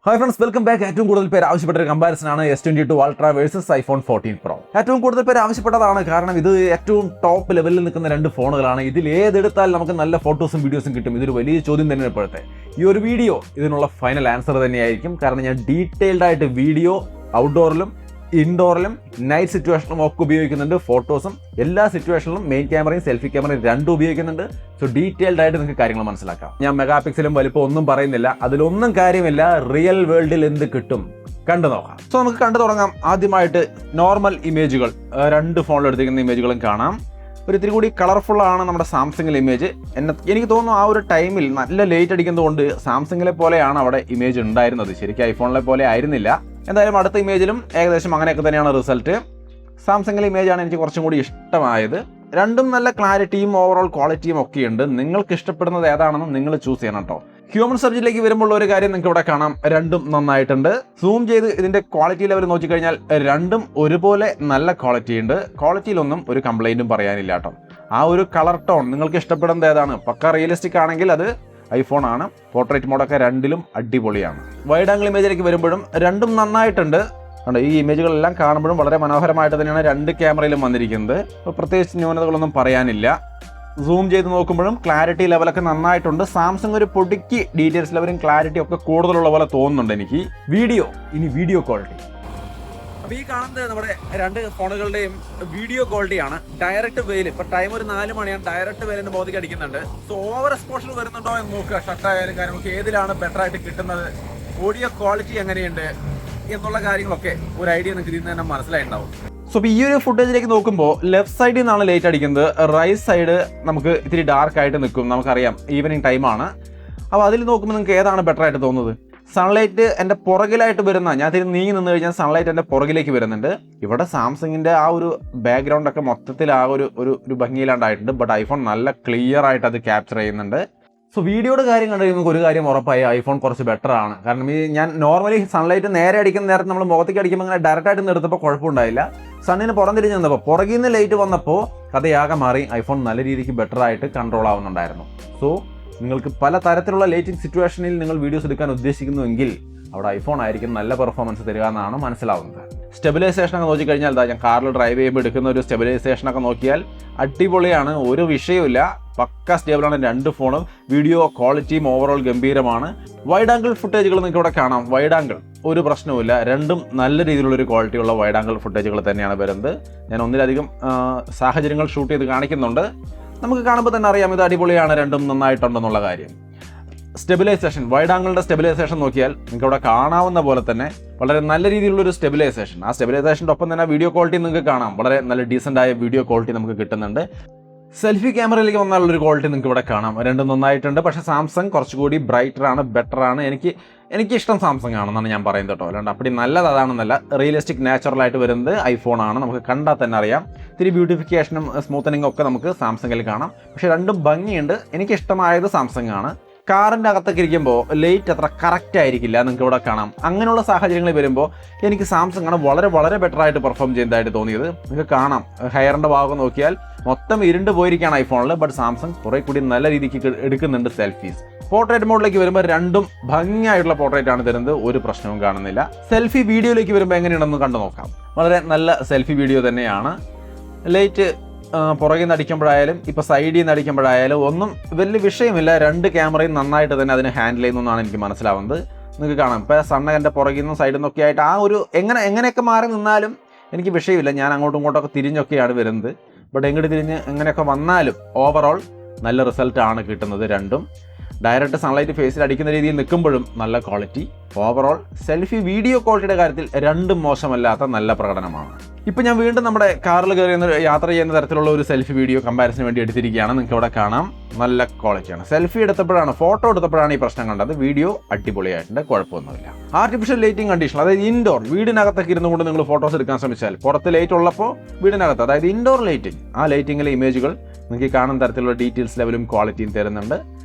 Hi friends, welcome back. ഏറ്റവും കൂടുതൽ പേര് ആവശ്യപ്പെട്ട ഒരു കമ്പാരിസൺ ആണ് S22 Ultra versus iPhone 14 Pro. ഏറ്റവും കൂടുതൽ പേര് ആവശ്യപ്പെട്ടതാണ് കാരണം ഇത് ഏറ്റവും ടോപ്പ് ലെവലിൽ നിൽക്കുന്ന രണ്ട് ഫോണുകളാണ്. ഇതിൽ ഏതെടുത്താൽ നമുക്ക് നല്ല ഫോട്ടോസും വീഡിയോസും കിട്ടും. ഇതൊരു വലിയ ചോദ്യം തന്നെയാണ് ഇപ്പോഴത്തെ. ഈ ഒരു വീഡിയോ ഇതിനുള്ള ഫൈനൽ ആൻസർ തന്നെയായിരിക്കും. കാരണം ഞാൻ ഡീറ്റെയിൽഡ് ആയിട്ട് വീഡിയോ ഔട്ട്ഡോറിലും ഇൻഡോറിലും നൈറ്റ് സിറ്റുവേഷനിലും ഒക്കെ ഉപയോഗിക്കുന്നുണ്ട്. ഫോട്ടോസും എല്ലാ സിറ്റുവേഷനിലും മെയിൻ ക്യാമറയും സെൽഫി ക്യാമറയും രണ്ടും ഉപയോഗിക്കുന്നുണ്ട്. സോ ഡീറ്റെയിൽഡ് ആയിട്ട് നിങ്ങൾക്ക് കാര്യങ്ങൾ മനസ്സിലാക്കാം. ഞാൻ മെഗാ പിക്സലും വലിപ്പം ഒന്നും പറയുന്നില്ല, അതിലൊന്നും കാര്യമില്ല. റിയൽ വേൾഡിൽ എന്ത് കിട്ടും കണ്ടു നോക്കാം. സോ നമുക്ക് കണ്ടു തുടങ്ങാം. ആദ്യമായിട്ട് നോർമൽ ഇമേജുകൾ, രണ്ട് ഫോണിൽ എടുത്തിരിക്കുന്ന ഇമേജുകളും കാണാം. ഒരു ഇത്തിരി കൂടി കളർഫുൾ ആണ് നമ്മുടെ സാംസങ്ങിലെ ഇമേജ്. എനിക്ക് തോന്നുന്നു ആ ഒരു ടൈമിൽ നല്ല ലേറ്റ് അടിക്കുന്നതുകൊണ്ട് സാംസങ്ങിലെ പോലെയാണ് അവിടെ ഇമേജ് ഉണ്ടായിരുന്നത്. ശരിക്കും ഐഫോണിലെ പോലെ ആയിരുന്നില്ല. എന്തായാലും അടുത്ത ഇമേജിലും ഏകദേശം അങ്ങനെയൊക്കെ തന്നെയാണ് റിസൾട്ട്. സാംസങ്ങിലെ ഇമേജാണ് എനിക്ക് കുറച്ചും കൂടി ഇഷ്ടമായത്. രണ്ടും നല്ല ക്ലാരിറ്റിയും ഓവറോൾ ക്വാളിറ്റിയും ഒക്കെയുണ്ട്. നിങ്ങൾക്ക് ഇഷ്ടപ്പെടുന്നത് ഏതാണെന്നും നിങ്ങൾ ചൂസ് ചെയ്യണം കേട്ടോ. ഹ്യൂമൻ സബ്ജക്റ്റിലേക്ക് വരുമ്പോൾ ഒരു കാര്യം നിങ്ങൾക്ക് ഇവിടെ കാണാം, രണ്ടും നന്നായിട്ടുണ്ട്. സൂം ചെയ്ത് ഇതിന്റെ ക്വാളിറ്റി ലെവൽ നോക്കിക്കഴിഞ്ഞാൽ രണ്ടും ഒരുപോലെ നല്ല ക്വാളിറ്റി ഉണ്ട്. ക്വാളിറ്റിയിലൊന്നും ഒരു കംപ്ലൈന്റും പറയാനില്ല കേട്ടോ. ആ ഒരു കളർ ടോൺ നിങ്ങൾക്ക് ഇഷ്ടപ്പെടുന്നത് ഏതാണ്? പക്ക റിയലിസ്റ്റിക് ആണെങ്കിൽ അത് ഐഫോൺ ആണ്. പോർട്രേറ്റ് മോഡൊക്കെ രണ്ടിലും അടിപൊളിയാണ്. വൈഡ് ആംഗിൾ ഇമേജിലേക്ക് വരുമ്പോഴും രണ്ടും നന്നായിട്ടുണ്ട്. ഈ ഇമേജുകളെല്ലാം കാണുമ്പോഴും വളരെ മനോഹരമായിട്ട് തന്നെയാണ് രണ്ട് ക്യാമറയിലും വന്നിരിക്കുന്നത്. പ്രത്യേകിച്ച് ന്യൂനതകളൊന്നും പറയാനില്ല. സൂം ചെയ്ത് നോക്കുമ്പോഴും ക്ലാരിറ്റി ലെവലൊക്കെ നന്നായിട്ടുണ്ട്. സാംസങ് ഒരു പൊടിക്ക് ഡീറ്റെയിൽസ് ലെവലും ക്ലാരിറ്റി ഒക്കെ കൂടുതലുള്ള പോലെ തോന്നുന്നുണ്ട് എനിക്ക്. Video quality. അപ്പോൾ ഈ കാണുന്നത് നമ്മുടെ രണ്ട് ഫോണുകളുടെയും വീഡിയോ ക്വാളിറ്റിയാണ്. ഡയറക്റ്റ് വെയിൽ, ഇപ്പോൾ ടൈം ഒരു 4 മണിയാണ്. ഡയറക്റ്റ് വെയിലിന് ബോധിക്ക് അടിക്കുന്നുണ്ട്. സോ ഓവർ എക്സ്പോഷർ വരുന്നുണ്ടോ എന്ന് നോക്കുക. ഷട്ടായാലും കാര്യങ്ങൾക്ക് ഏതിലാണ് ബെറ്റർ ആയിട്ട് കിട്ടുന്നത്, ഓഡിയോ ക്വാളിറ്റി എങ്ങനെയുണ്ട് എന്നുള്ള കാര്യങ്ങളൊക്കെ ഒരു ഐഡിയ നിങ്ങൾക്ക് ഇതിൽ നിന്ന് തന്നെ മനസ്സിലായിട്ടുണ്ടാവും. സോ ഇപ്പോൾ ഈ ഒരു ഫുട്ടേജിലേക്ക് നോക്കുമ്പോൾ ലെഫ്റ്റ് സൈഡിൽ നിന്നാണ് ലൈറ്റ് അടിക്കുന്നത്. റൈറ്റ് സൈഡ് നമുക്ക് ഇത്തിരി ഡാർക്ക് ആയിട്ട് നിൽക്കും. നമുക്കറിയാം ഈവനിങ് ടൈമാണ്. അപ്പോൾ അതിൽ നോക്കുമ്പോൾ നിങ്ങൾക്ക് ഏതാണ് ബെറ്റർ ആയിട്ട് തോന്നുന്നത്? സൺലൈറ്റ് എൻ്റെ പുറകിലായിട്ട് വരുന്ന, ഞാൻ തിരി നീങ്ങി നിന്ന് കഴിഞ്ഞാൽ സൺലൈറ്റ് എൻ്റെ പുറകിലേക്ക് വരുന്നുണ്ട്. ഇവിടെ സാംസങ്ങിൻ്റെ ആ ഒരു ബാക്ക്ഗ്രൗണ്ട് ഒക്കെ മൊത്തത്തിൽ ആ ഒരു ഭംഗിയിലാണ്ടായിട്ടുണ്ട്. ബട്ട് ഐഫോൺ നല്ല ക്ലിയർ ആയിട്ട് അത് ക്യാപ്ചർ ചെയ്യുന്നുണ്ട്. സോ വീഡിയോയുടെ കാര്യം കണ്ടു നമുക്ക് ഒരു കാര്യം ഉറപ്പായി, ഐഫോൺ കുറച്ച് ബെറ്റർ ആണ്. കാരണം ഞാൻ നോർമലി സൺലൈറ്റ് നേരെ അടിക്കുന്ന നേരത്തെ നമ്മൾ മുഖത്തേക്ക് അടിക്കുമ്പോൾ അങ്ങനെ ഡയറക്റ്റ് ആയിട്ട് നിർത്തപ്പോൾ കുഴപ്പമുണ്ടായില്ല. സണ്ണിന് പുറംതിരിഞ്ഞ് നിന്നപ്പോൾ പുറകിൽ നിന്ന് ലൈറ്റ് വന്നപ്പോൾ കഥയാകെ മാറി. ഐഫോൺ നല്ല രീതിക്ക് ബെറ്റർ ആയിട്ട് കൺട്രോൾ ആവുന്നുണ്ടായിരുന്നു. സോ നിങ്ങൾക്ക് പല തരത്തിലുള്ള ലൈറ്റിംഗ് സിറ്റുവേഷനിൽ നിങ്ങൾ വീഡിയോസ് എടുക്കാൻ ഉദ്ദേശിക്കുന്നുവെങ്കിൽ അവിടെ ഐഫോൺ ആയിരിക്കും നല്ല പെർഫോമൻസ് തരിക എന്നാണ് മനസ്സിലാവുന്നത്. സ്റ്റെബിലൈസേഷനൊക്കെ നോക്കിക്കഴിഞ്ഞാൽ ഞാൻ കാറിൽ ഡ്രൈവ് ചെയ്യുമ്പോൾ എടുക്കുന്ന ഒരു സ്റ്റെബിലൈസേഷനൊക്കെ നോക്കിയാൽ അടിപൊളിയാണ്. ഒരു വിഷയമില്ല, പക്ക സ്റ്റേബിളാണ് രണ്ട് ഫോണും. വീഡിയോ ക്വാളിറ്റിയും ഓവറോൾ ഗംഭീരമാണ്. വൈഡ് ആംഗിൾ ഫുട്ടേജുകൾ നിങ്ങൾക്ക് ഇവിടെ കാണാം. വൈഡ് ആംഗിൾ ഒരു പ്രശ്നവുമില്ല. രണ്ടും നല്ല രീതിയിലുള്ളൊരു ക്വാളിറ്റിയുള്ള വൈഡ് ആംഗിൾ ഫുട്ടേജുകൾ തന്നെയാണ് വരുന്നത്. ഞാൻ ഒന്നിലധികം സാഹചര്യങ്ങൾ ഷൂട്ട് ചെയ്ത് കാണിക്കുന്നുണ്ട്. നമുക്ക് കാണുമ്പോൾ തന്നെ അറിയാം ഇത് അടിപൊളിയാണ്, രണ്ടും നന്നായിട്ടുണ്ടെന്നുള്ള കാര്യം. സ്റ്റെബിലൈസേഷൻ, വൈഡ് ആംഗിളിൻ്റെ സ്റ്റെബിലൈസേഷൻ നോക്കിയാൽ നിങ്ങൾക്ക് ഇവിടെ കാണാവുന്ന പോലെ തന്നെ വളരെ നല്ല രീതിയിലുള്ളൊരു സ്റ്റെബിലൈസേഷൻ. ആ സ്റ്റെബിലൈസേഷൻ്റെ ഒപ്പം തന്നെ വീഡിയോ ക്വാളിറ്റി നിങ്ങൾക്ക് കാണാം. വളരെ നല്ല ഡീസൻ്റ് ആയ വീഡിയോ ക്വാളിറ്റി നമുക്ക് കിട്ടുന്നുണ്ട്. സെൽഫി ക്യാമറയിലേക്ക് വന്നാലുള്ളൊരു ക്വാളിറ്റി നിങ്ങൾക്ക് ഇവിടെ കാണാം. രണ്ടും നന്നായിട്ടുണ്ട്. പക്ഷേ സാംസങ് കുറച്ചുകൂടി ബ്രൈറ്ററാണ്, ബെറ്ററാണ്. എനിക്കിഷ്ടം സാംസങ് ആണെന്നാണ് ഞാൻ പറയുന്നത് കേട്ടോ. അല്ലാണ്ട് അപ്പടി നല്ലത് അതാണെന്നല്ല. റിയലിസ്റ്റിക് നാച്ചുറലായിട്ട് വരുന്നത് ഐഫോൺ ആണ്. നമുക്ക് കണ്ടാൽ തന്നെ അറിയാം. ഇത്തിരി ബ്യൂട്ടിഫിക്കേഷനും സ്മൂത്തനിങ്ങും ഒക്കെ നമുക്ക് സാംസങ്ങിൽ കാണാം. പക്ഷേ രണ്ടും ഭംഗിയുണ്ട്. എനിക്കിഷ്ടമായത് സാംസങ് ആണ്. കാറിൻ്റെ അകത്തൊക്കെ ഇരിക്കുമ്പോൾ ലൈറ്റ് അത്ര കറക്റ്റ് ആയിരിക്കില്ല, നിങ്ങൾക്ക് ഇവിടെ കാണാം. അങ്ങനെയുള്ള സാഹചര്യങ്ങളിൽ വരുമ്പോൾ എനിക്ക് സാംസങ് ആണ് വളരെ വളരെ ബെറ്റർ ആയിട്ട് പെർഫോം ചെയ്യുന്നതായിട്ട് തോന്നിയത്. നിങ്ങൾക്ക് കാണാം ഹെയറിൻ്റെ ഭാഗം നോക്കിയാൽ മൊത്തം ഇരുണ്ട് പോയിരിക്കുകയാണ് ഐഫോണിൽ. ബട്ട് സാംസങ് കുറേ കൂടി നല്ല രീതിക്ക് എടുക്കുന്നുണ്ട് സെൽഫീസ്. പോർട്രേറ്റ് മോഡിലേക്ക് വരുമ്പോൾ രണ്ടും ഭംഗിയായിട്ടുള്ള പോർട്രേറ്റ് ആണ് തരുന്നത്. ഒരു പ്രശ്നവും കാണുന്നില്ല. സെൽഫി വീഡിയോയിലേക്ക് വരുമ്പോൾ എങ്ങനെയുണ്ടെന്ന് കണ്ടു നോക്കാം. വളരെ നല്ല സെൽഫി വീഡിയോ തന്നെയാണ്. ലൈറ്റ് പുറകിൽ നിന്ന് അടിക്കുമ്പോഴായാലും ഇപ്പോൾ സൈഡിൽ നിന്ന് അടിക്കുമ്പോഴായാലും ഒന്നും വലിയ വിഷയമില്ല. രണ്ട് ക്യാമറയും നന്നായിട്ട് തന്നെ അതിനെ ഹാൻഡിൽ ചെയ്യുന്നതാണ് എനിക്ക് മനസ്സിലാവുന്നത്. നിങ്ങൾക്ക് കാണാം ഇപ്പോൾ സണ്ണൻ്റെ പുറകിൽ നിന്നും സൈഡിൽ നിന്നൊക്കെ ആയിട്ട് ആ ഒരു എങ്ങനെയൊക്കെ മാറി നിന്നാലും എനിക്ക് വിഷയമില്ല. ഞാൻ അങ്ങോട്ടും ഇങ്ങോട്ടൊക്കെ തിരിഞ്ഞൊക്കെയാണ് വരുന്നത്. ബട്ട് എങ്ങോട്ട് തിരിഞ്ഞ് എങ്ങനെയൊക്കെ വന്നാലും ഓവറോൾ നല്ല റിസൾട്ടാണ് കിട്ടുന്നത്. രണ്ടും ഡയറക്റ്റ് സൺലൈറ്റ് ഫേസിൽ അടിക്കുന്ന രീതിയിൽ നിൽക്കുമ്പോഴും നല്ല ക്വാളിറ്റി. ഓവറോൾ സെൽഫി വീഡിയോ ക്വാളിറ്റിയുടെ കാര്യത്തിൽ രണ്ടും മോശമല്ലാത്ത നല്ല പ്രകടനമാണ്. ഇപ്പോൾ ഞാൻ വീണ്ടും നമ്മുടെ കാറിൽ കയറി യാത്ര ചെയ്യുന്ന തരത്തിലുള്ള ഒരു സെൽഫി വീഡിയോ കമ്പാരിസന് വേണ്ടി എടുത്തിരിക്കുകയാണ്. നിങ്ങൾക്ക് ഇവിടെ കാണാം നല്ല ക്വാളിറ്റിയാണ്. സെൽഫി എടുത്തപ്പോഴാണ്, ഫോട്ടോ എടുത്തപ്പോഴാണ് ഈ പ്രശ്നം കണ്ടത്. വീഡിയോ അടിപൊളിയായിട്ടുണ്ട്, കുഴപ്പമൊന്നുമില്ല. ആർട്ടിഫിഷ്യൽ ലൈറ്റിംഗ് കണ്ടീഷൻ, അതായത് ഇൻഡോർ, വീടിനകത്തൊക്കെ ഇരുന്നുകൊണ്ട് നിങ്ങൾ ഫോട്ടോസ് എടുക്കാൻ ശ്രമിച്ചാൽ പുറത്ത് ലൈറ്റ് ഉള്ളപ്പോൾ വീടിനകത്ത്, അതായത് ഇൻഡോർ ലൈറ്റിംഗ്, ആ ലൈറ്റിങ്ങിലെ ഇമേജുകൾ നിങ്ങൾക്ക് കാണുന്ന തരത്തിലുള്ള ഡീറ്റെയിൽസ് ലെവലും ക്വാളിറ്റിയും തരുന്നുണ്ട്.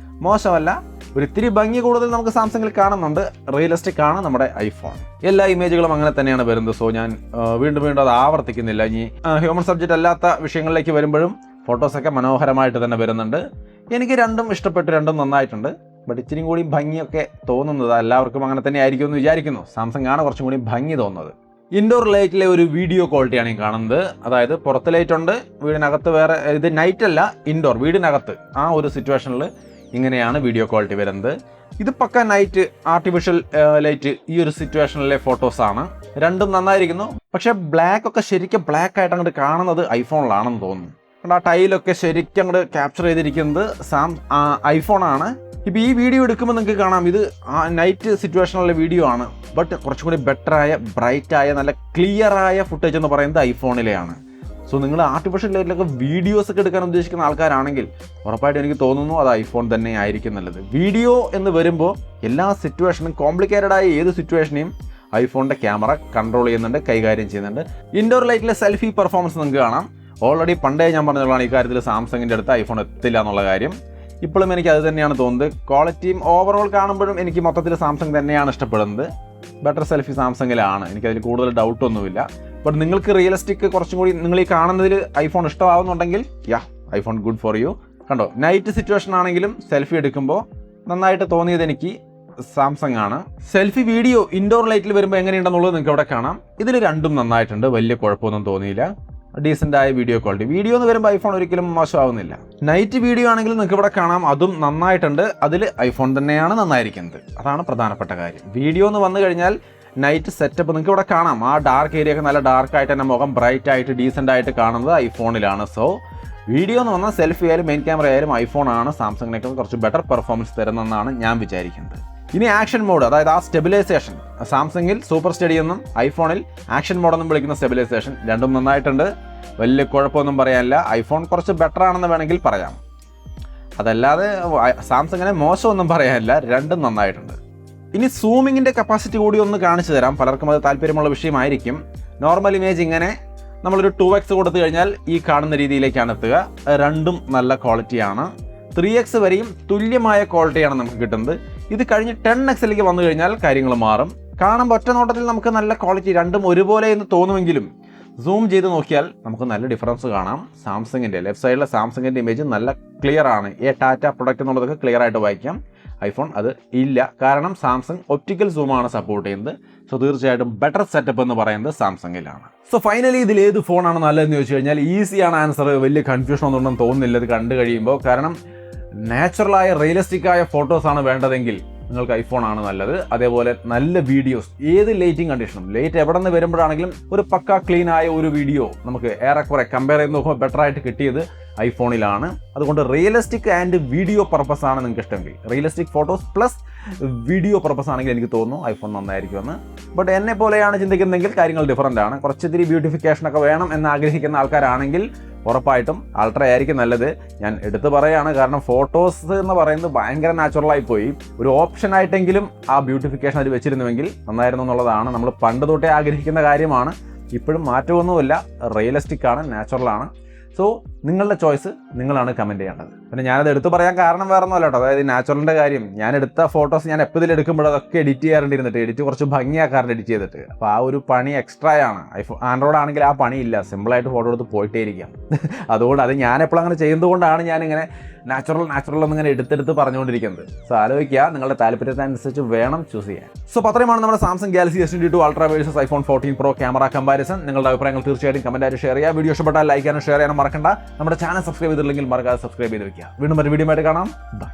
മോശമല്ല. ഒരു ഇത്തിരി ഭംഗി കൂടുതൽ നമുക്ക് സാംസങ്ങിൽ കാണുന്നുണ്ട്. റിയലിസ്റ്റിക് ആണ് നമ്മുടെ ഐഫോൺ. എല്ലാ ഇമേജുകളും അങ്ങനെ തന്നെയാണ് വരുന്നത്. സോ ഞാൻ വീണ്ടും അത് ആവർത്തിക്കുന്നില്ല. ഇനി ഹ്യൂമൻ സബ്ജക്റ്റ് അല്ലാത്ത വിഷയങ്ങളിലേക്ക് വരുമ്പോഴും ഫോട്ടോസൊക്കെ മനോഹരമായിട്ട് തന്നെ വരുന്നുണ്ട്. എനിക്ക് രണ്ടും ഇഷ്ടപ്പെട്ടു, രണ്ടും നന്നായിട്ടുണ്ട്. ബട്ട് ഇച്ചിരി കൂടി ഭംഗിയൊക്കെ തോന്നുന്നത് എല്ലാവർക്കും അങ്ങനെ തന്നെ ആയിരിക്കും എന്ന് വിചാരിക്കുന്നു. സാംസങ് ആണ് കുറച്ചും കൂടി ഭംഗി തോന്നുന്നത്. ഇൻഡോർ ലൈറ്റിലെ ഒരു വീഡിയോ ക്വാളിറ്റിയാണ് ഈ കാണുന്നത്. അതായത് പുറത്ത് ലൈറ്റ് ഉണ്ട്, വീടിനകത്ത് വേറെ, ഇത് നൈറ്റ് അല്ല, ഇൻഡോർ വീടിനകത്ത് ആ ഒരു സിറ്റുവേഷനിൽ ഇങ്ങനെയാണ് വീഡിയോ ക്വാളിറ്റി വരുന്നത്. ഇത് പക്ക നൈറ്റ് ആർട്ടിഫിഷ്യൽ ലൈറ്റ് ഈ ഒരു സിറ്റുവേഷനിലെ ഫോട്ടോസാണ്. രണ്ടും നന്നായിരിക്കുന്നു. പക്ഷേ ബ്ലാക്ക് ഒക്കെ ശരിക്കും ബ്ലാക്ക് ആയിട്ട് അങ്ങോട്ട് കാണുന്നത് ഐഫോണിലാണെന്ന് തോന്നുന്നു. ആ ടൈലൊക്കെ ശരിക്കും അങ്ങോട്ട് ക്യാപ്ചർ ചെയ്തിരിക്കുന്നത് ഐഫോണാണ്. ഇപ്പോൾ ഈ വീഡിയോ എടുക്കുമ്പോൾ നിങ്ങൾക്ക് കാണാം ഇത് നൈറ്റ് സിറ്റുവേഷനുള്ള വീഡിയോ ആണ്. ബട്ട് കുറച്ചും കൂടി ബെറ്ററായ ബ്രൈറ്റായ നല്ല ക്ലിയറായ ഫുട്ടേജ് എന്ന് പറയുന്നത് ഐഫോണിലെയാണ്. സോ നിങ്ങൾ ആർട്ടിഫിഷ്യൽ ലൈറ്റിലൊക്കെ വീഡിയോസ് ഒക്കെ എടുക്കാൻ ഉദ്ദേശിക്കുന്ന ആൾക്കാരാണെങ്കിൽ ഉറപ്പായിട്ടും എനിക്ക് തോന്നുന്നു അത് ഐഫോൺ തന്നെ ആയിരിക്കും നല്ലത്. വീഡിയോ എന്ന് വരുമ്പോൾ എല്ലാ സിറ്റുവേഷനും കോംപ്ലിക്കേറ്റഡ് ആയ ഏത് സിറ്റുവേഷനെയും ഐഫോണിൻ്റെ ക്യാമറ കൺട്രോൾ ചെയ്യുന്നുണ്ട്, കൈകാര്യം ചെയ്യുന്നുണ്ട്. ഇൻഡോർ ലൈറ്റിലെ സെൽഫി പെർഫോമൻസ് നിങ്ങൾക്ക് കാണാം. ഓൾറെഡി പണ്ടേ ഞാൻ പറഞ്ഞുള്ളതാണ് ഈ കാര്യത്തിൽ സാംസങ്ങിൻ്റെ അടുത്ത് ഐഫോൺ എത്തില്ല എന്നുള്ള കാര്യം. ഇപ്പോഴും എനിക്ക് അത് തന്നെയാണ് തോന്നുന്നത്. ക്വാളിറ്റിയും ഓവറോൾ കാണുമ്പോഴും എനിക്ക് മൊത്തത്തിൽ സാംസങ് തന്നെയാണ് ഇഷ്ടപ്പെടുന്നത്. ബെറ്റർ സെൽഫി സാംസങ്ങിലാണ്, എനിക്കതിൽ കൂടുതൽ ഡൗട്ടൊന്നുമില്ല. ബട്ട് നിങ്ങൾക്ക് റിയലിസ്റ്റിക് കുറച്ചും കൂടി നിങ്ങൾ ഈ കാണുന്നതിൽ ഐഫോൺ ഇഷ്ടമാവുന്നുണ്ടെങ്കിൽ ഐഫോൺ ഗുഡ് ഫോർ യു. കണ്ടോ, നൈറ്റ് സിറ്റുവേഷൻ ആണെങ്കിലും സെൽഫി എടുക്കുമ്പോൾ നന്നായിട്ട് തോന്നിയത് എനിക്ക് സാംസങ് ആണ്. സെൽഫി വീഡിയോ ഇൻഡോർ ലൈറ്റിൽ വരുമ്പോൾ എങ്ങനെയുണ്ടെന്നുള്ളത് നിങ്ങൾക്ക് അവിടെ കാണാം. ഇതിൽ രണ്ടും നന്നായിട്ടുണ്ട്, വലിയ കുഴപ്പമൊന്നും തോന്നിയില്ല. ഡീസൻ്റ് ആയ വീഡിയോ ക്വാളിറ്റി. വീഡിയോ എന്ന് വരുമ്പോൾ ഐഫോൺ ഒരിക്കലും മോശമാവുന്നില്ല. നൈറ്റ് വീഡിയോ ആണെങ്കിൽ നിങ്ങൾക്ക് ഇവിടെ കാണാം, അതും നന്നായിട്ടുണ്ട്. അതിൽ ഐഫോൺ തന്നെയാണ് നന്നായിരിക്കുന്നത്. അതാണ് പ്രധാനപ്പെട്ട കാര്യം. വീഡിയോ എന്ന് വന്നു കഴിഞ്ഞാൽ നൈറ്റ് സെറ്റപ്പ് നിങ്ങൾക്ക് ഇവിടെ കാണാം. ആ ഡാർക്ക് ഏരിയ ഒക്കെ നല്ല ഡാർക്കായിട്ട് തന്നെ മുഖം ബ്രൈറ്റ് ആയിട്ട് ഡീസൻ്റ് ആയിട്ട് കാണുന്നത് ഐഫോണിലാണ്. സോ വീഡിയോ എന്ന് പറഞ്ഞാൽ സെൽഫി ആയാലും മെയിൻ ക്യാമറ ആയാലും ഐഫോണാണ് സാംസങ്ങിനേക്കാൾ കുറച്ച് ബെറ്റർ പെർഫോമൻസ് തരുന്നതെന്നാണ് ഞാൻ വിചാരിക്കുന്നത്. ഇനി ആക്ഷൻ മോഡ്, അതായത് ആ സ്റ്റെബിലൈസേഷൻ, സാംസങ്ങിൽ സൂപ്പർ സ്റ്റഡി എന്നും ഐഫോണിൽ ആക്ഷൻ മോഡെന്നും വിളിക്കുന്ന സ്റ്റെബിലൈസേഷൻ രണ്ടും നന്നായിട്ടുണ്ട്. വലിയ കുഴപ്പമൊന്നും പറയാനില്ല. ഐഫോൺ കുറച്ച് ബെറ്റർ ആണെന്ന് വേണമെങ്കിൽ പറയാം. അതല്ലാതെ സാംസങ്ങിനെ മോശമൊന്നും പറയാനില്ല, രണ്ടും നന്നായിട്ടുണ്ട്. ഇനി സൂമിങ്ങിൻ്റെ കപ്പാസിറ്റി കൂടി ഒന്ന് കാണിച്ചു തരാം. പലർക്കും അത് താല്പര്യമുള്ള വിഷയമായിരിക്കും. നോർമൽ ഇമേജ് ഇങ്ങനെ നമ്മളൊരു 2x കൊടുത്തു കഴിഞ്ഞാൽ ഈ കാണുന്ന രീതിയിലേക്കാണ് എത്തുക. രണ്ടും നല്ല ക്വാളിറ്റിയാണ്. 3x വരെയും തുല്യമായ ക്വാളിറ്റിയാണ് നമുക്ക് കിട്ടുന്നത്. ഇത് കഴിഞ്ഞ് 10xലേക്ക് വന്നു കഴിഞ്ഞാൽ കാര്യങ്ങൾ മാറും. കാണുമ്പോൾ ഒറ്റ നോട്ടത്തിൽ നമുക്ക് നല്ല ക്വാളിറ്റി രണ്ടും ഒരുപോലെ എന്ന് തോന്നുമെങ്കിലും സൂം ചെയ്ത് നോക്കിയാൽ നമുക്ക് നല്ല ഡിഫറൻസ് കാണാം. സാംസങ്ങിൻ്റെ ലെഫ്റ്റ് സൈഡിലെ സാംസങ്ങിൻ്റെ ഇമേജ് നല്ല ക്ലിയർ ആണ്. ടാറ്റ പ്രൊഡക്റ്റ് എന്നുള്ളതൊക്കെ ക്ലിയർ ആയിട്ട് വായിക്കാം. ഐഫോൺ അത് ഇല്ല. കാരണം സാംസങ് ഒപ്റ്റിക്കൽ സൂമാണ് സപ്പോർട്ട് ചെയ്യുന്നത്. സോ തീർച്ചയായിട്ടും ബെറ്റർ സെറ്റപ്പ് എന്ന് പറയുന്നത് സാംസങ്ങിലാണ്. സോ ഫൈനലി ഇതിൽ ഏത് ഫോണാണ് നല്ലതെന്ന് ചോദിച്ചു കഴിഞ്ഞാൽ ഈസിയാണ് ആൻസർ. വലിയ കൺഫ്യൂഷൻ ഒന്നും തോന്നുന്നില്ല ഇത് കണ്ടു കഴിയുമ്പോൾ. കാരണം നാച്ചുറലായ റിയലിസ്റ്റിക് ആയ ഫോട്ടോസാണ് വേണ്ടതെങ്കിൽ നിങ്ങൾക്ക് ഐഫോൺ ആണ് നല്ലത്. അതേപോലെ നല്ല വീഡിയോസ്, ഏത് ലൈറ്റിംഗ് കണ്ടീഷനും, ലൈറ്റ് എവിടെ നിന്ന് വരുമ്പോഴാണെങ്കിലും ഒരു പക്ക ക്ലീൻ ആയ ഒരു വീഡിയോ നമുക്ക് ഏറെക്കുറെ കമ്പയർ ചെയ്ത് നോക്കുമ്പോൾ ബെറ്റർ ആയിട്ട് കിട്ടിയത് ഐഫോണിലാണ്. അതുകൊണ്ട് റിയലിസ്റ്റിക് ആൻഡ് വീഡിയോ പർപ്പസ് ആണ് നിങ്ങൾക്ക് ഇഷ്ടമെങ്കിൽ, realistic photos plus video purpose ആണെങ്കിൽ എനിക്ക് തോന്നുന്നു ഐഫോൺ നന്നായിരിക്കുമെന്ന്. ബട്ട് എന്നെ പോലെയാണ് ചിന്തിക്കുന്നതെങ്കിൽ കാര്യങ്ങൾ ഡിഫറൻ്റ് ആണ്. കുറച്ചിത്തിരി ബ്യൂട്ടിഫിക്കേഷനൊക്കെ വേണം എന്ന് ആഗ്രഹിക്കുന്ന ആൾക്കാരാണെങ്കിൽ ഉറപ്പായിട്ടും അൾട്ര ആയിരിക്കും നല്ലത്. ഞാൻ എടുത്തു പറയുകയാണ്, കാരണം ഫോട്ടോസ് എന്ന് പറയുന്നത് ഭയങ്കര നാച്ചുറലായി പോയി. ഒരു ഓപ്ഷൻ ആയിട്ടെങ്കിലും ആ ബ്യൂട്ടിഫിക്കേഷൻ അത് വെച്ചിരുന്നുവെങ്കിൽ നന്നായിരുന്നു എന്നുള്ളതാണ് നമ്മൾ പണ്ട് തൊട്ടേ ആഗ്രഹിക്കുന്ന കാര്യമാണ്. ഇപ്പോഴും മാറ്റമൊന്നുമില്ല, റിയലിസ്റ്റിക് ആണ്, നാച്ചുറലാണ്. സോ നിങ്ങളുടെ ചോയ്സ് നിങ്ങളാണ് കമൻറ്റ് ചെയ്യേണ്ടത്. പിന്നെ ഞാനത് എടുത്തു പറയാൻ കാരണം വേറെ ഒന്നുമല്ല കേട്ടോ. അതായത് നാച്ചുറലിൻ്റെ കാര്യം, ഞാൻ എടുത്ത ഫോട്ടോസ് ഞാൻ എപ്പോൾ ഇതിൽ എടുക്കുമ്പോൾ അതൊക്കെ എഡിറ്റ് ചെയ്യാറുണ്ടിരുന്നിട്ട്, എഡിറ്റ് കുറച്ച് ഭംഗിയാക്കാറുണ്ട് എഡിറ്റ് ചെയ്തിട്ട്. അപ്പോൾ ആ ഒരു പണി എക്സ്ട്രാ ആണ്. ആൻഡ്രോയിഡ് ആണെങ്കിൽ ആ പണിയില്ല, സിമ്പിളായിട്ട് ഫോട്ടോ എടുത്ത് പോയിട്ടേ ഇരിക്കാം. അതുകൊണ്ട് അത് ഞാൻ എപ്പോഴും അങ്ങനെ ചെയ്യുന്നതുകൊണ്ടാണ് ഞാനിങ്ങനെ നാച്ചുറൽ എന്നിങ്ങനെ എടുത്തെടുത്ത് പറഞ്ഞുകൊണ്ടിരിക്കുന്നത്. സോ ആലോചിക്കുക, നിങ്ങളുടെ താല്പര്യത്തിനനുസരിച്ച് വേണം ചൂസ് ചെയ്യാൻ. സോ അത്രയുമാണ് നമ്മുടെ Samsung Galaxy S22 Ultra versus iPhone 14 Pro camera comparison. നിങ്ങളുടെ അഭിപ്രായങ്ങൾ തീർച്ചയായിട്ടും കമൻറ്റായിട്ട് ഷെയർ ചെയ്യുക. വീഡിയോ ഇഷ്ടപ്പെട്ടാൽ ലൈക്ക് ചെയ്യാനും ഷെയർ ചെയ്യാനും മറക്കണ്ട. നമ്മുടെ ചാനൽ സബ്സ്ക്രൈബ് ചെയ്തില്ലെങ്കിൽ മറക്കാതെ സബ്സ്ക്രൈബ് ചെയ്ത് വെക്കുക. വീണ്ടും ഒരു വീഡിയോ ആയിട്ട് കാണാം. ബൈ.